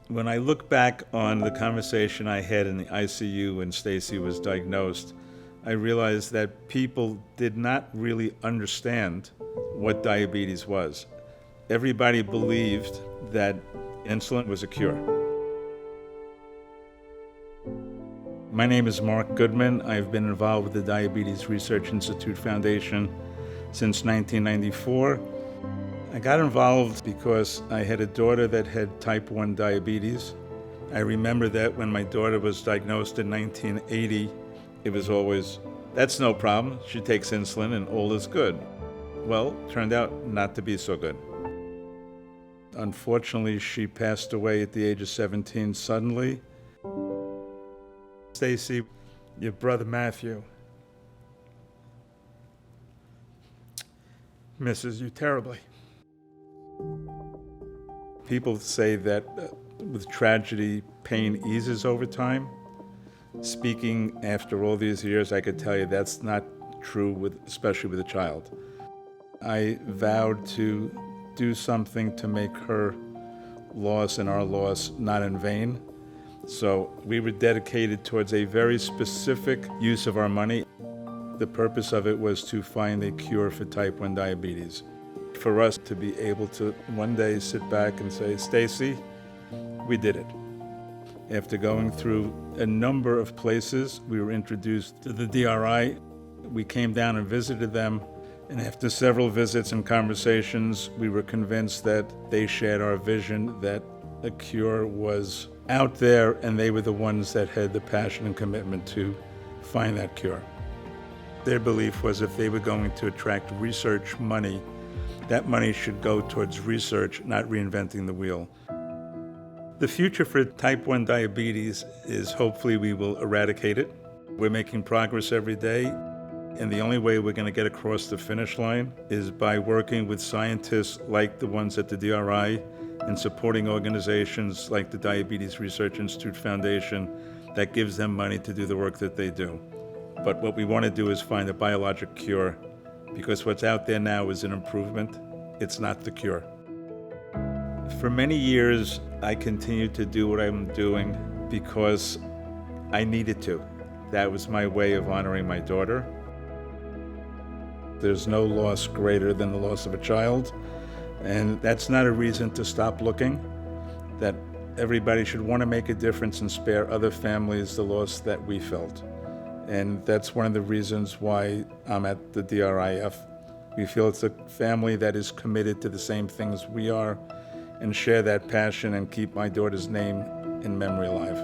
When I look back on the conversation I had in the ICU when Stacy was diagnosed, I realized that people did not really understand what diabetes was. Everybody believed that insulin was a cure. My name is Marc Goodman. I've been involved with the Diabetes Research Institute Foundation since 1994. I got involved because I had a daughter that had type 1 diabetes. I remember that when my daughter was diagnosed in 1980, it was always, that's no problem, she takes insulin and all is good. Well, turned out not to be so good. Unfortunately, she passed away at the age of 17 suddenly. Stacy, your brother Matthew misses you terribly. People say that with tragedy, pain eases over time. Speaking after all these years, I could tell you that's not true, especially with a child. I vowed to do something to make her loss and our loss not in vain. So we were dedicated towards a very specific use of our money. The purpose of it was to find a cure for type 1 diabetes. For us to be able to one day sit back and say, Stacy, we did it. After going through a number of places, we were introduced to the DRI. We came down and visited them. And after several visits and conversations, we were convinced that they shared our vision, that a cure was out there, and they were the ones that had the passion and commitment to find that cure. Their belief was if they were going to attract research money, that money should go towards research, not reinventing the wheel. The future for type 1 diabetes is hopefully we will eradicate it. We're making progress every day, and the only way we're going to get across the finish line is by working with scientists like the ones at the DRI and supporting organizations like the Diabetes Research Institute Foundation that gives them money to do the work that they do. But what we want to do is find a biologic cure, because what's out there now is an improvement. It's not the cure. For many years, I continued to do what I'm doing because I needed to. That was my way of honoring my daughter. There's no loss greater than the loss of a child, and that's not a reason to stop looking. That everybody should want to make a difference and spare other families the loss that we felt. And that's one of the reasons why I'm at the DRIF. We feel it's a family that is committed to the same things we are and share that passion and keep my daughter's name and memory alive.